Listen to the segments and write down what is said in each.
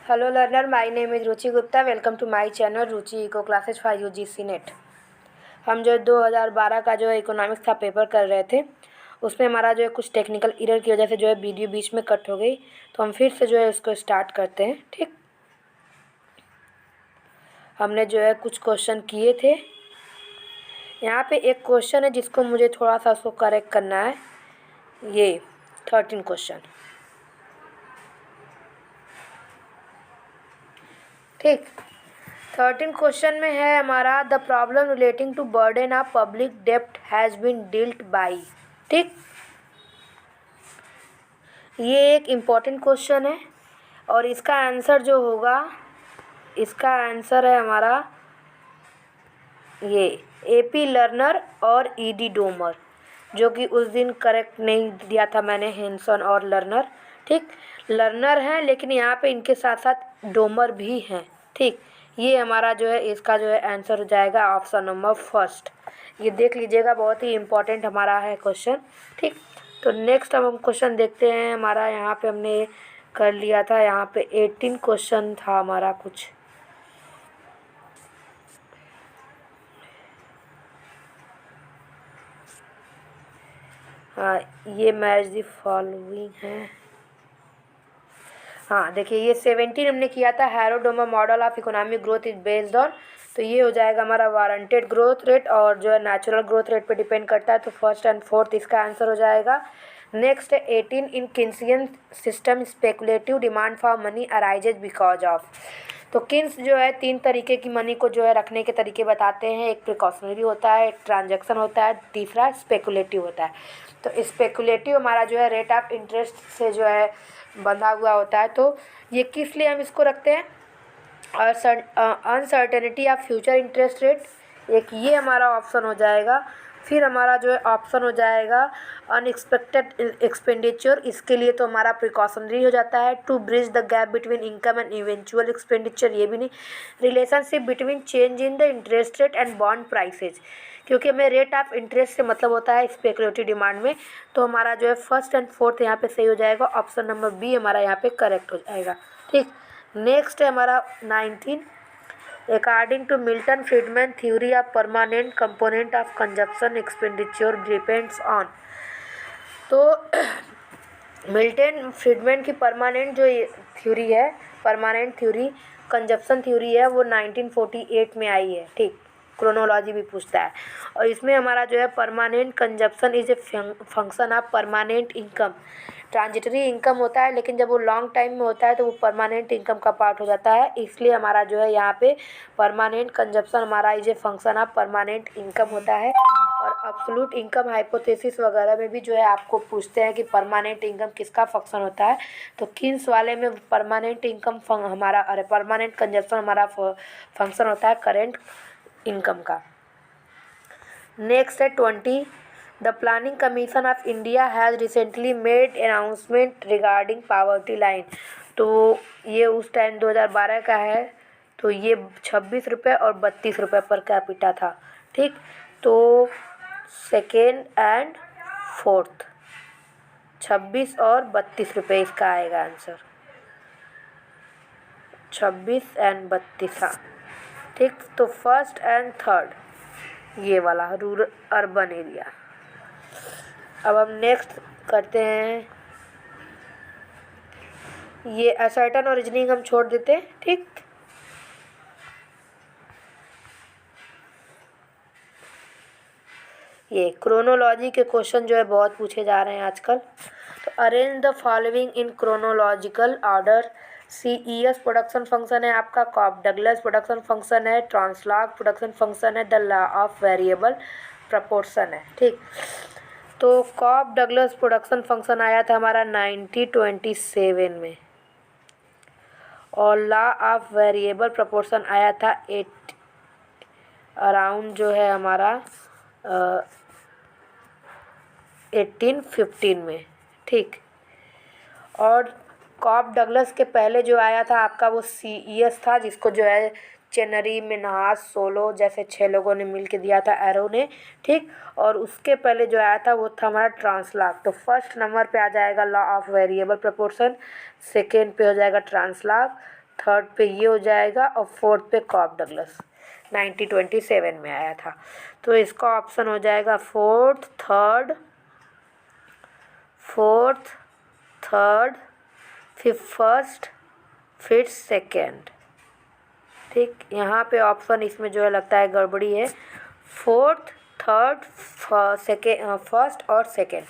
Hello learner, my name is Ruchi Gupta. Welcome to my channel Ruchi eco classes for UGC NET. हम जो 2012 का जो economics का पेपर कर रहे थे उसमें हमारा जो है कुछ टेक्निकल एरर की वजह से जो है वीडियो बीच में कट हो गई, तो हम फिर से जो है उसको स्टार्ट करते हैं. ठीक, हमने जो है कुछ क्वेश्चन किए थे. यहाँ पे एक क्वेश्चन है जिसको मुझे थोड़ा सा उसको करेक्ट करना है. ये 13 क्वेश्चन. ठीक, 13 क्वेश्चन में है हमारा the problem relating to burden of public डेप्ट हैज़ बीन डील्ड बाई. ठीक, ये एक इम्पॉर्टेंट क्वेश्चन है और इसका आंसर जो होगा, इसका आंसर है हमारा ये एपी लर्नर और ईडी डोमर, जो कि उस दिन करेक्ट नहीं दिया था मैंने, हेंसन और लर्नर. ठीक, लर्नर है लेकिन यहाँ पे इनके साथ साथ डोमर भी हैं. ठीक, ये हमारा जो है इसका जो है आंसर हो जाएगा ऑप्शन नंबर फर्स्ट. ये देख लीजिएगा, बहुत ही इम्पोर्टेंट हमारा है क्वेश्चन. ठीक, तो नेक्स्ट हम क्वेश्चन देखते हैं. हमारा यहाँ पे हमने कर लिया था, यहाँ पे 18 क्वेश्चन था हमारा कुछ. हाँ, ये मैच द फॉलोइंग है. हाँ देखिए, ये 17 हमने किया था. Harrod Domar model of economic growth is based on, तो ये हो जाएगा हमारा वारंटेड ग्रोथ रेट और जो है नेचुरल ग्रोथ रेट पे डिपेंड करता है. तो फर्स्ट एंड फोर्थ इसका आंसर हो जाएगा. नेक्स्ट है 18 in Keynesian system speculative demand for money arises because of. तो किन्स जो है 3 तरीके की मनी को जो है रखने के तरीके बताते हैं. एक प्रिकॉशनरी होता है, एक ट्रांजैक्शन होता है, तीसरा स्पेकुलेटिव होता है. तो स्पेकुलेटिव हमारा जो है रेट ऑफ इंटरेस्ट से जो है बंधा हुआ होता है. तो ये किस लिए हम इसको रखते हैं? Uncertainty of future interest rate, एक ये हमारा ऑप्शन हो जाएगा. फिर हमारा जो है ऑप्शन हो जाएगा अनएक्सपेक्टेड एक्सपेंडिचर, इसके लिए तो हमारा प्रिकॉशनरी हो जाता है. To bridge the gap between income and eventual expenditure, ये भी नहीं. Relationship between change in the interest rate and bond prices, क्योंकि हमें रेट ऑफ इंटरेस्ट से मतलब होता है स्पेकुलेटिव डिमांड में. तो हमारा जो है फर्स्ट एंड फोर्थ यहाँ पे सही हो जाएगा. ऑप्शन नंबर बी हमारा यहाँ पे करेक्ट हो जाएगा. ठीक, नेक्स्ट है हमारा 19. According to Milton Friedman theory of permanent component of consumption expenditure depends on. तो मिल्टन फ्रीडमैन की परमानेंट जो थ्योरी है, परमानेंट थ्योरी कंजप्शन थ्योरी है, वो 1948 में आई है. ठीक, क्रोनोलॉजी भी पूछता है. और इसमें हमारा जो है permanent consumption is a function of permanent income. Transitory income होता है लेकिन जब वो लॉन्ग टाइम में होता है तो वो परमानेंट इनकम का पार्ट हो जाता है. इसलिए हमारा जो है यहाँ पे परमानेंट कंजप्शन हमारा is a function of permanent income होता है. और अब्सोल्यूट इनकम हाइपोथेसिस वगैरह में भी जो है आपको पूछते हैं कि परमानेंट इनकम किसका फंक्शन होता है. तो किन्स वाले में परमानेंट इनकम हमारा, अरे परमानेंट कंजप्शन हमारा फंक्शन होता है करेंट इनकम का. नेक्स्ट है 20. The planning commission of India has recently made announcement regarding poverty line. तो ये उस टाइम 2012 का है. तो ये 26 रुपये और 32 रुपये पर कैपिटा था. ठीक, तो सेकेंड एंड फोर्थ 26 और 32 रुपये इसका आएगा आंसर. 26 एंड 32. हाँ ठीक, तो फर्स्ट एंड थर्ड ये वाला रूरल अर्बन एरिया. अब हम नेक्स्ट करते हैं. ये असर्टन और रीजनिंग हम छोड़ देते हैं. ठीक, ये क्रोनोलॉजी के क्वेश्चन जो है बहुत पूछे जा रहे हैं आजकल. तो arrange the following in chronological order. CES production function है आपका, कॉप डगलस प्रोडक्शन फंक्शन है, ट्रांसलॉग प्रोडक्शन फंक्शन है, the law of variable proportion है. ठीक, तो कॉप डगलस प्रोडक्शन फंक्शन आया था हमारा 1927 में और लॉ ऑफ वेरिएबल प्रपोर्शन आया था 8 अराउंड जो है हमारा 1815 में. ठीक, और कॉप डगलस के पहले जो आया था आपका वो CES था, जिसको जो है चेनरी, मिन्हास, सोलो जैसे 6 लोगों ने मिल के दिया था, एरो ने. ठीक, और उसके पहले जो आया था वो था हमारा ट्रांसलॉग. तो फर्स्ट नंबर पे आ जाएगा law of variable proportion, second पे हो जाएगा ट्रांसलॉग, थर्ड पे ये हो जाएगा और फोर्थ पे कॉब डगलस 1927 में आया था। तो इसका ऑप्शन हो जाएगा फोर्थ, थर्ड, फिर फर्स्ट, फिर सेकेंड। ठीक, यहाँ पे ऑप्शन इसमें जो है लगता है गड़बड़ी है। फोर्थ, थर्ड, फर्स्ट और सेकेंड।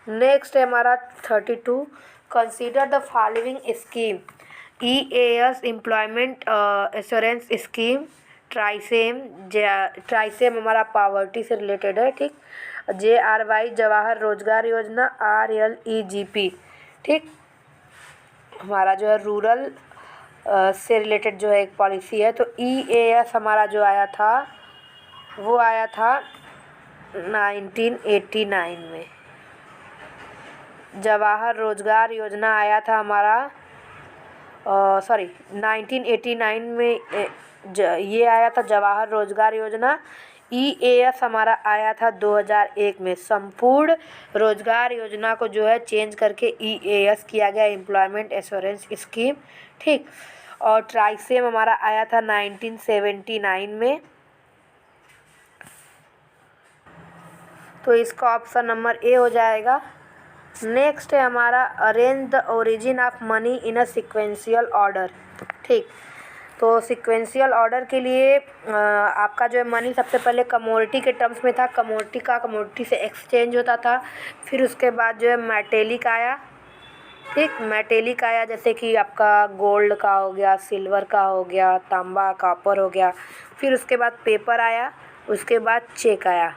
नेक्स्ट है हमारा 32, consider the following scheme. EAS employment assurance scheme, TRYSEM हमारा पावर्टी से रिलेटेड है। ठीक, JRY जवाहर रोजगार योजना, RLEGP। ठीक, हमारा जो है रूरल से रिलेटेड जो है एक पॉलिसी है। तो EAS हमारा जो आया था वो आया था 1989 में। जवाहर रोजगार योजना आया था हमारा 1989 में ये आया था जवाहर रोजगार योजना। EAS हमारा आया था 2001 में। संपूर्ण रोजगार योजना को जो है चेंज करके EAS किया गया, एम्प्लॉयमेंट एश्योरेंस स्कीम। ठीक, और ट्राइसेम हमारा आया था 1979 में। तो इसका ऑप्शन नंबर ए हो जाएगा। नेक्स्ट है हमारा arrange the origin of money in a sequential order. ठीक, तो सिक्वेंशियल ऑर्डर के लिए आपका जो है मनी सबसे पहले कमोडिटी के टर्म्स में था। कमोडिटी से एक्सचेंज होता था। फिर उसके बाद जो है मेटेलिक आया। ठीक, मेटेलिक आया जैसे कि आपका गोल्ड का हो गया, सिल्वर का हो गया, तांबा, कॉपर हो गया। फिर उसके बाद पेपर आया, उसके बाद चेक आया।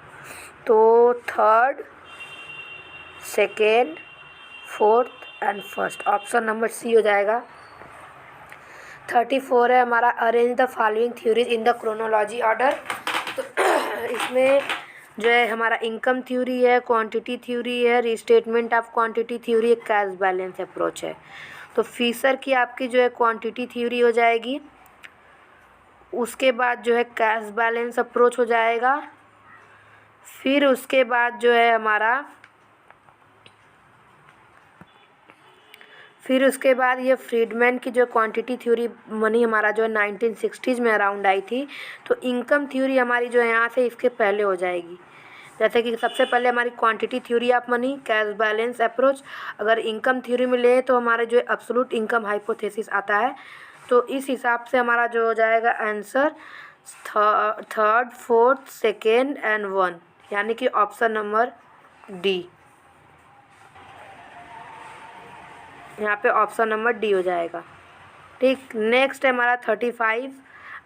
तो third, second, fourth and first, option number C हो जाएगा। 34 है हमारा arrange the following theories in the chronology order. तो इसमें जो है हमारा इनकम थ्योरी है, क्वांटिटी थ्योरी है, restatement of quantity theory, cash balance approach है। तो फिशर की आपकी जो है क्वांटिटी थ्योरी हो जाएगी। उसके बाद जो है कैश बैलेंस अप्रोच हो जाएगा। फिर उसके बाद जो है हमारा ये फ्रीडमैन की जो क्वांटिटी थ्योरी मनी हमारा जो है 1960s में अराउंड आई थी। तो इनकम थ्योरी हमारी जो है यहाँ से इसके पहले हो जाएगी। जैसे कि सबसे पहले हमारी quantity theory of money, cash balance approach. अगर इनकम थ्योरी में ले तो हमारे जो है एब्सोल्यूट इनकम हाइपोथेसिस आता है। तो इस हिसाब से हमारा जो हो जाएगा answer third, fourth, second and one, यानी कि ऑप्शन नंबर डी। यहाँ पे ऑप्शन नंबर डी हो जाएगा। ठीक, नेक्स्ट है हमारा 35,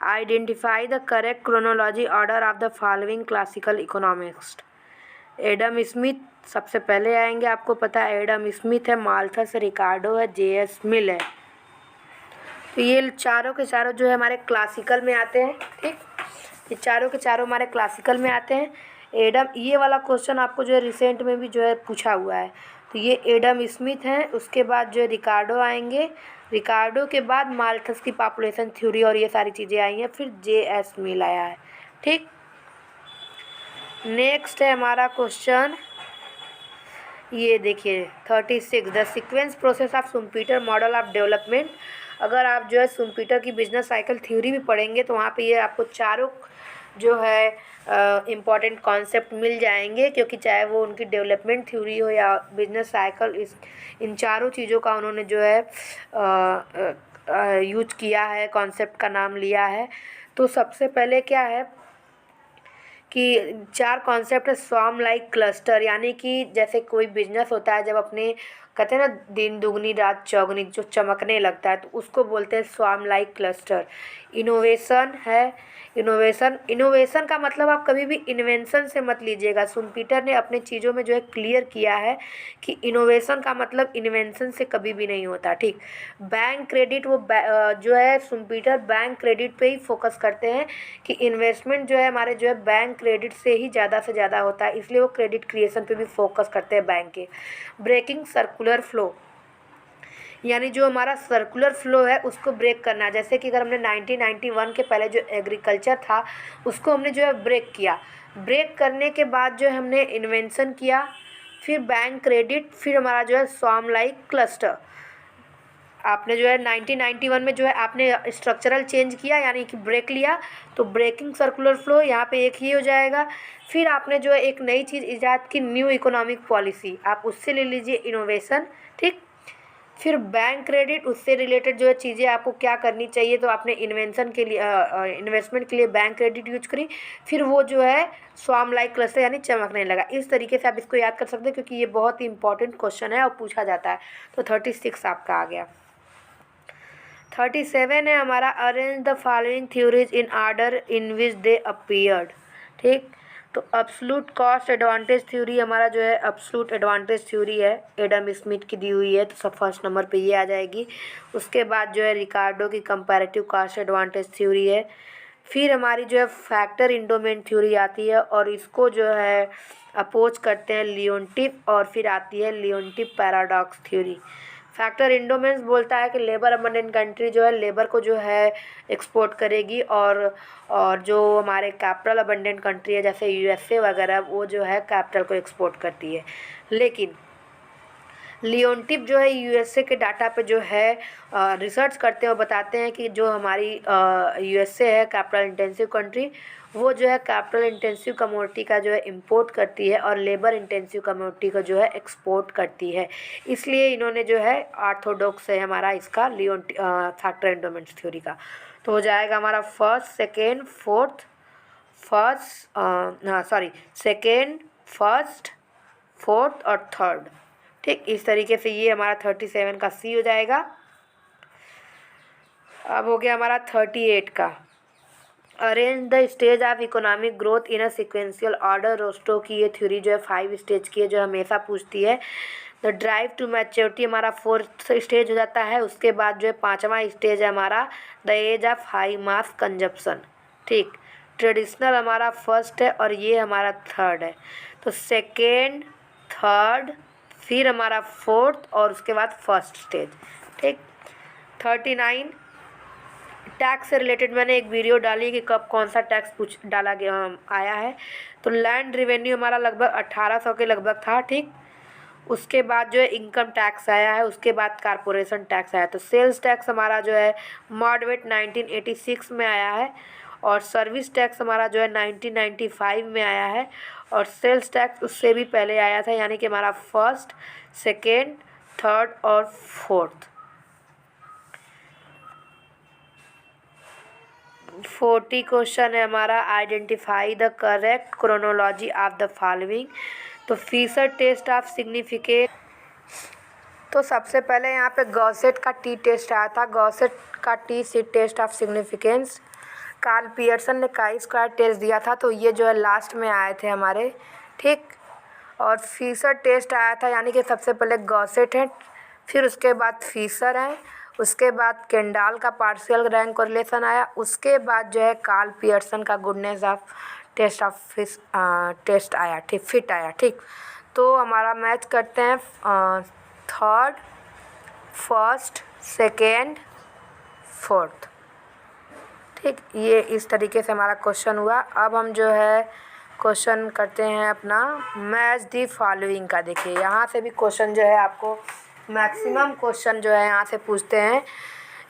identify the correct chronology order of the following classical economist. Adam Smith सबसे पहले आएंगे, आपको पता है एडम स्मिथ है, माल्थस रिकार्डो है, JS मिल है। तो ये चारों के चारों जो है हमारे क्लासिकल में आते हैं। ठीक, ये चारों के चारों हमारे क्लासिकल में आते हैं। एडम, ये वाला क्वेश्चन आपको जो है रिसेंट में भी जो है पूछा हुआ है। तो ये एडम स्मिथ हैं, उसके बाद जो है रिकार्डो आएंगे, रिकार्डो के बाद माल्थस की पॉपुलेशन थ्योरी और ये सारी चीज़ें आई हैं, फिर JS मिल आया है। ठीक, नेक्स्ट है हमारा क्वेश्चन, ये देखिए 36, the sequence process of Schumpeter model of development. अगर आप जो है शुम्पीटर की बिजनेस साइकिल थ्योरी भी पढ़ेंगे तो वहाँ पे ये आपको चारों जो है इम्पॉर्टेंट कॉन्सेप्ट मिल जाएंगे, क्योंकि चाहे वो उनकी डेवलपमेंट थ्योरी हो या बिजनेस साइकिल, इन चारों चीज़ों का उन्होंने जो है यूज किया है, कॉन्सेप्ट का नाम लिया है। तो सबसे पहले क्या है कि चार कॉन्सेप्ट है। स्वार्म लाइक क्लस्टर, यानी कि जैसे कोई बिजनेस होता है जब अपने कहते हैं ना दिन दुगनी रात चौगनी, जो चमकने लगता है, तो उसको बोलते हैं स्वार्म लाइक क्लस्टर। इनोवेशन है, इनोवेशन का मतलब आप कभी भी इन्वेंशन से मत लीजिएगा। शुम्पीटर ने अपने चीज़ों में जो है क्लियर किया है कि इनोवेशन का मतलब इन्वेंशन से कभी भी नहीं होता। ठीक, बैंक क्रेडिट, वो जो है शुम्पीटर बैंक क्रेडिट पे ही फोकस करते हैं कि इन्वेस्टमेंट जो है हमारे जो है बैंक क्रेडिट से ही ज़्यादा से ज़्यादा होता है, इसलिए वो क्रेडिट क्रिएशन पे भी फोकस करते हैं बैंक के। ब्रेकिंग सर्कुलर फ्लो, यानी जो हमारा सर्कुलर फ्लो है उसको ब्रेक करना। जैसे कि अगर हमने 1991 के पहले जो एग्रीकल्चर था उसको हमने जो है ब्रेक किया, ब्रेक करने के बाद जो है हमने इन्वेंशन किया, फिर बैंक क्रेडिट, फिर हमारा जो है स्वार्म लाइक क्लस्टर। आपने जो है 1991 में जो है आपने स्ट्रक्चरल चेंज किया, यानी कि ब्रेक लिया, तो ब्रेकिंग सर्कुलर फ्लो यहाँ पे एक ही हो जाएगा। फिर आपने जो है एक नई चीज़ ईजाद की, न्यू इकोनॉमिक पॉलिसी, आप उससे ले लीजिए इनोवेशन, ठीक। फिर बैंक क्रेडिट, उससे रिलेटेड जो है चीज़ें आपको क्या करनी चाहिए, तो आपने इन्वेंशन के लिए इन्वेस्टमेंट के लिए बैंक क्रेडिट यूज करी। फिर वो जो है स्वाम लाइक क्लस्टर यानी चमकने लगा। इस तरीके से आप इसको याद कर सकते हैं, क्योंकि ये बहुत ही इंपॉर्टेंट क्वेश्चन है और पूछा जाता है। तो 36 आपका आ गया। 37 है हमारा, arrange the following theories in order in which they appeared, ठीक। तो एब्सोल्यूट कॉस्ट एडवांटेज थ्योरी हमारा जो है एब्सोल्यूट एडवांटेज थ्योरी है, एडम स्मिथ की दी हुई है, तो सब फर्स्ट नंबर पे ये आ जाएगी। उसके बाद जो है रिकार्डो की कंपैरेटिव कॉस्ट एडवांटेज थ्योरी है। फिर हमारी जो है फैक्टर इंडोमेंट थ्योरी आती है, और इसको जो है अपोज करते हैं लियोनटिफ, और फिर आती है लियोनटिफ पैराडॉक्स थ्योरी। फैक्टर इंडोमेंस बोलता है कि लेबर अबंडेंट कंट्री जो है लेबर को जो है एक्सपोर्ट करेगी, और जो हमारे कैपिटल अबंडेंट कंट्री है जैसे यूएसए वगैरह, वो जो है कैपिटल को एक्सपोर्ट करती है। लेकिन लियोनटिफ जो है यूएसए के डाटा पे जो है रिसर्च करते हैं और बताते हैं कि जो हमारी यूएसए है कैपिटल इंटेंसिव कंट्री, वो जो है कैपिटल इंटेंसिव कमोडिटी का जो है इंपोर्ट करती है और लेबर इंटेंसिव कमोडिटी को जो है एक्सपोर्ट करती है। इसलिए इन्होंने जो है ऑर्थोडॉक्स है हमारा इसका फैक्टर इंडोमेंट्स थ्योरी का। तो हो जाएगा हमारा सेकेंड फर्स्ट फोर्थ और थर्ड, ठीक। इस तरीके से ये हमारा 37 का सी हो जाएगा। अब हो गया हमारा 38 का, arrange the stage of economic growth in a sequential order. Rostow की ये थ्योरी जो है 5 स्टेज की है, जो हमेशा पूछती है। द ड्राइव टू मैच्योरिटी हमारा 4th स्टेज हो जाता है। उसके बाद जो है 5वां स्टेज है हमारा the age of high mass consumption, ठीक। ट्रेडिशनल हमारा फर्स्ट है और ये हमारा थर्ड है। तो सेकेंड, थर्ड, फिर हमारा फोर्थ और उसके बाद फर्स्ट स्टेज, ठीक। 39 टैक्स से रिलेटेड मैंने एक वीडियो डाली कि कब कौन सा टैक्स डाला गया आया है। तो लैंड रेवेन्यू हमारा लगभग 1800 के लगभग था, ठीक। उसके बाद जो है इनकम टैक्स आया है, उसके बाद कारपोरेशन टैक्स आया। तो सेल्स टैक्स हमारा जो है मॉडरेट 1986 में आया है, और सर्विस टैक्स हमारा जो है 1995 में आया है, और सेल्स टैक्स उससे भी पहले आया था, यानी कि हमारा फर्स्ट, सेकेंड, थर्ड और फोर्थ। 40 क्वेश्चन है हमारा, identify the correct chronology of the following. तो फीसर टेस्ट ऑफ सिग्निफिकेंस, तो सबसे पहले यहाँ पे गॉसेट का टी टेस्ट आया था, गॉसेट का T C test of significance. Karl Pearson ने काई स्क्वायर टेस्ट दिया था, तो ये जो है लास्ट में आए थे हमारे, ठीक। और फीसर टेस्ट आया था, यानी कि सबसे पहले गॉसेट है, फिर उसके बाद फीसर है, उसके बाद केंडाल का पार्शियल रैंक कोरिलेशन आया, उसके बाद जो है कार्ल पियर्सन का गुडनेस ऑफ टेस्ट आया, ठीक, फिट आया, ठीक। तो हमारा मैच करते हैं थर्ड, फर्स्ट, सेकेंड, फोर्थ, ठीक। ये इस तरीके से हमारा क्वेश्चन हुआ। अब हम जो है क्वेश्चन करते हैं अपना मैच दी फॉलोइंग का। देखिए यहाँ से भी क्वेश्चन जो है आपको मैक्सिमम क्वेश्चन जो है यहाँ से पूछते हैं।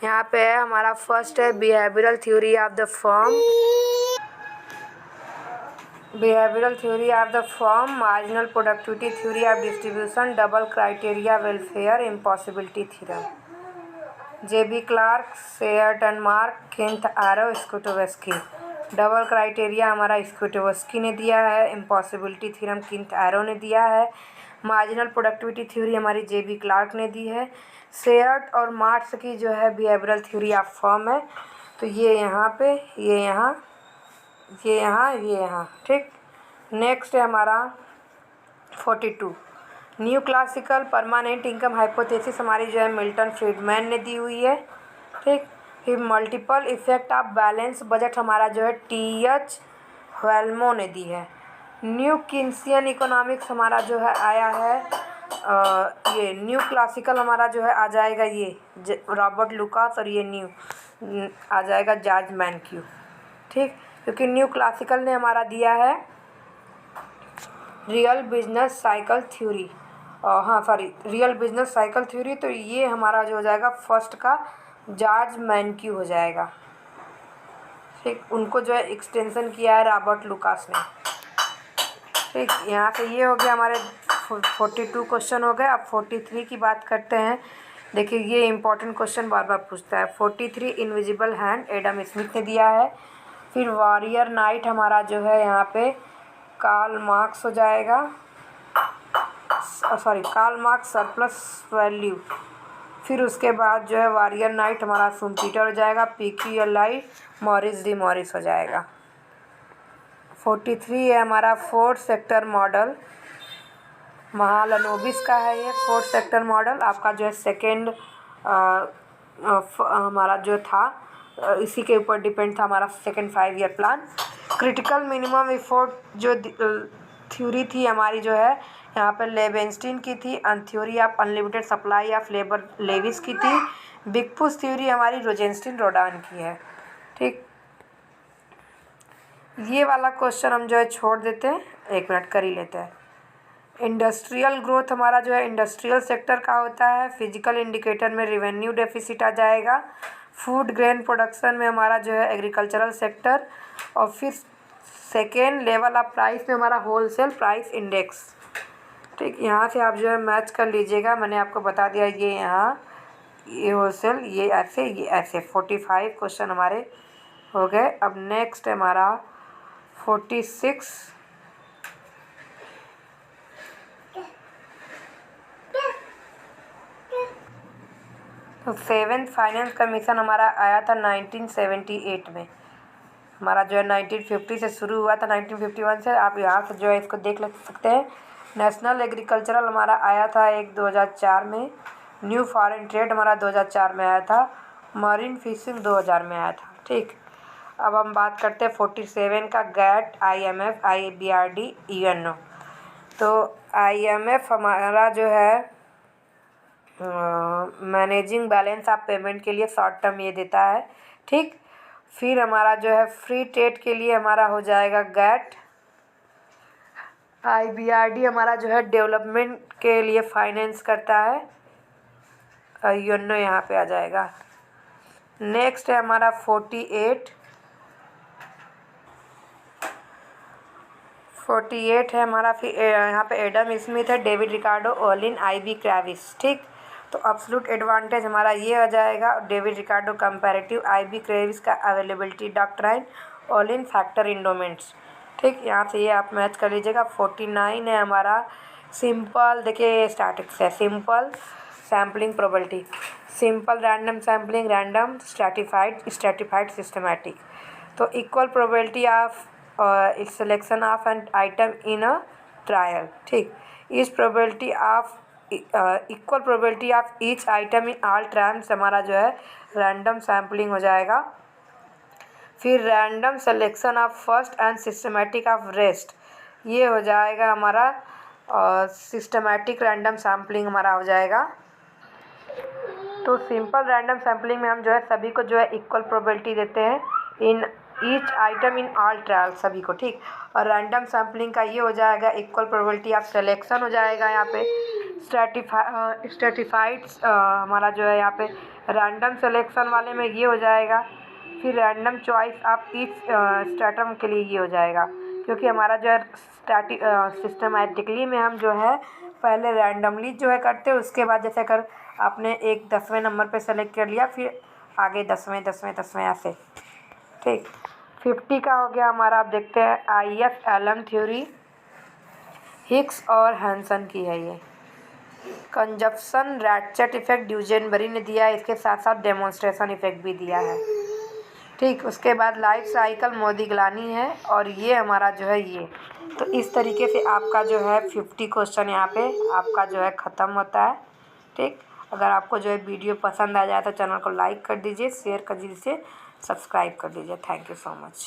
यहाँ पे है हमारा फर्स्ट है behavioural theory of the firm, behavioural theory of the firm, marginal productivity theory of distribution, double criteria welfare, impossibility theorem. JB Clark, Sayer Denmark, Kenneth Arrow, Scitovsky. Double criteria हमारा स्कूटोवस्की ने दिया है, impossibility theorem किंथ arrow ने दिया है, marginal productivity theory हमारी जेबी Clark ने दी है। सेयर्ट और मार्क्स की जो है बिहेवियरल थ्योरी ऑफ फर्म है, तो ये यहाँ पे, ये यहाँ, ये यहाँ, ये यहाँ, ठीक। नेक्स्ट है हमारा 42 new classical permanent income hypothesis हमारी जो है मिल्टन फ्रीडमैन ने दी हुई है, ठीक। फिर multiple effect of balance budget हमारा जो है टी.एच. वेल्मो ने दी है। न्यू किन्सियन इकोनॉमिक्स हमारा जो है आया है ये न्यू क्लासिकल हमारा जो है आ जाएगा ये रॉबर्ट लुकास, और ये न्यू आ जाएगा जॉर्ज मैनक्यू, ठीक। क्योंकि न्यू क्लासिकल ने हमारा दिया है रियल बिजनेस साइकिल थ्योरी, हाँ sorry, real business cycle theory, तो ये हमारा जो हो जाएगा फर्स्ट का जॉर्ज मैनक्यू हो जाएगा। ठीक, उनको जो है एक्सटेंशन किया है रॉबर्ट लुकास ने। ठीक, यहाँ से ये हो गया हमारे 42 क्वेश्चन हो गए। अब 43 की बात करते हैं। देखिए ये इंपॉर्टेंट क्वेश्चन बार बार पूछता है। 43 इनविजिबल हैंड एडम स्मिथ ने दिया है। फिर वॉरियर नाइट हमारा जो है यहाँ पे कार्ल मार्क्स हो जाएगा, sorry Karl Marx surplus value. फिर उसके बाद जो है वॉरियर नाइट हमारा सुम्पीटर हो जाएगा। PQLI मॉरिस डी मॉरिस हो जाएगा। 43 है हमारा फोर्थ सेक्टर मॉडल, महालनोबिस का है ये फोर्थ सेक्टर मॉडल। आपका जो है सेकेंड हमारा जो था इसी के ऊपर डिपेंड था हमारा second 5 year plan. Critical minimum effort जो थ्योरी थी हमारी जो है यहाँ पर लेवेंस्टीन की थी। Theory of unlimited supply of labour Lewis की थी। बिग पुश थ्योरी हमारी रोजेंस्टीन रोडान की है। ठीक, ये वाला क्वेश्चन हम जो है छोड़ देते हैं, 1 मिनट कर ही लेते हैं। इंडस्ट्रियल ग्रोथ हमारा जो है इंडस्ट्रियल सेक्टर का होता है। फिजिकल इंडिकेटर में रेवेन्यू डेफिसिट आ जाएगा। फूड ग्रेन प्रोडक्शन में हमारा जो है एग्रीकल्चरल सेक्टर। और फिर सेकेंड लेवल ऑफ प्राइस में हमारा होलसेल प्राइस इंडेक्स। ठीक, यहाँ से आप जो है मैच कर लीजिएगा। मैंने आपको बता दिया ये यहाँ ये होलसेल ये ऐसे 45 क्वेश्चन हमारे हो गए। अब नेक्स्ट हमारा 46 तो 7th फाइनेंस कमीशन हमारा आया था 1978 में। हमारा जो है 1950 से शुरू हुआ था, 1951 से। आप यहाँ से जो है इसको देख सकते हैं। नेशनल एग्रीकल्चरल हमारा आया था 2004 में। न्यू फॉरेन ट्रेड हमारा 2004 में आया था। मरीन फिशिंग 2000 में आया था। ठीक, अब हम बात करते हैं 47 का गैट, IMF, IBRD, UNO। तो IMF हमारा जो है मैनेजिंग बैलेंस ऑफ पेमेंट के लिए शॉर्ट टर्म ये देता है। ठीक, फिर हमारा जो है फ्री ट्रेड के लिए हमारा हो जाएगा गैट। IBRD हमारा जो है डेवलपमेंट के लिए फाइनेंस करता है। UNO यहाँ पे आ जाएगा। नेक्स्ट है हमारा 48 है हमारा। फिर यहाँ पे एडम स्मिथ है, David Ricardo, Olin, IB crevice. ठीक, तो एब्सोल्यूट एडवांटेज हमारा ये आ जाएगा। David Ricardo comparative, IB crevice का अवेलेबिलिटी डॉक्ट्राइन, ओलिन फैक्टर इंडोमेंट्स। ठीक, यहाँ से ये आप मैच कर लीजिएगा। 49 है हमारा सिंपल, देखिए स्टैटिक्स है। Simple sampling probability, simple random sampling, random stratified systematic. तो equal probability of selection of an item in a trial. ठीक, इस probability of equal probability of each item in all trials हमारा जो है random sampling हो जाएगा। फिर random selection of first and systematic of rest, ये हो जाएगा हमारा सिस्टमैटिक रैंडम सैम्पलिंग हमारा हो जाएगा। तो सिंपल रैंडम सैम्पलिंग में हम जो है सभी को जो है इक्वल प्रोबेबिलिटी देते हैं in each item in all trial, सभी को। ठीक, और रैंडम सैम्पलिंग का ये हो जाएगा इक्वल प्रोबेबिलिटी ऑफ सिलेक्शन हो जाएगा। यहाँ पे स्ट्रैटिफाइड्स हमारा जो है यहाँ पे रैंडम सिलेक्शन वाले में ये हो जाएगा। फिर random choice of each stratum के लिए ये हो जाएगा, क्योंकि हमारा जो है सिस्टमैटिकली में हम जो है पहले रैंडमली जो है करते हैं, उसके बाद जैसे अगर आपने एक 10वें नंबर पे सेलेक्ट कर लिया, फिर आगे 10वें ऐसे। ठीक, 50 का हो गया हमारा। आप देखते हैं IFLM थ्योरी हिग्स और हैंसन की है। ये कंजप्शन रैटचेट इफेक्ट ड्यूजेनबरी ने दिया है, इसके साथ साथ डेमोन्स्ट्रेशन इफेक्ट भी दिया है। ठीक, उसके बाद लाइफ साइकिल मोदिग्लानी है, और ये हमारा जो है ये। तो इस तरीके से आपका जो है 50 क्वेश्चन यहाँ पे आपका जो है ख़त्म होता है। ठीक, अगर आपको जो है वीडियो पसंद आ जाए तो चैनल को लाइक कर दीजिए, शेयर कर दीजिए, सब्सक्राइब कर दीजिए। Thank you so much.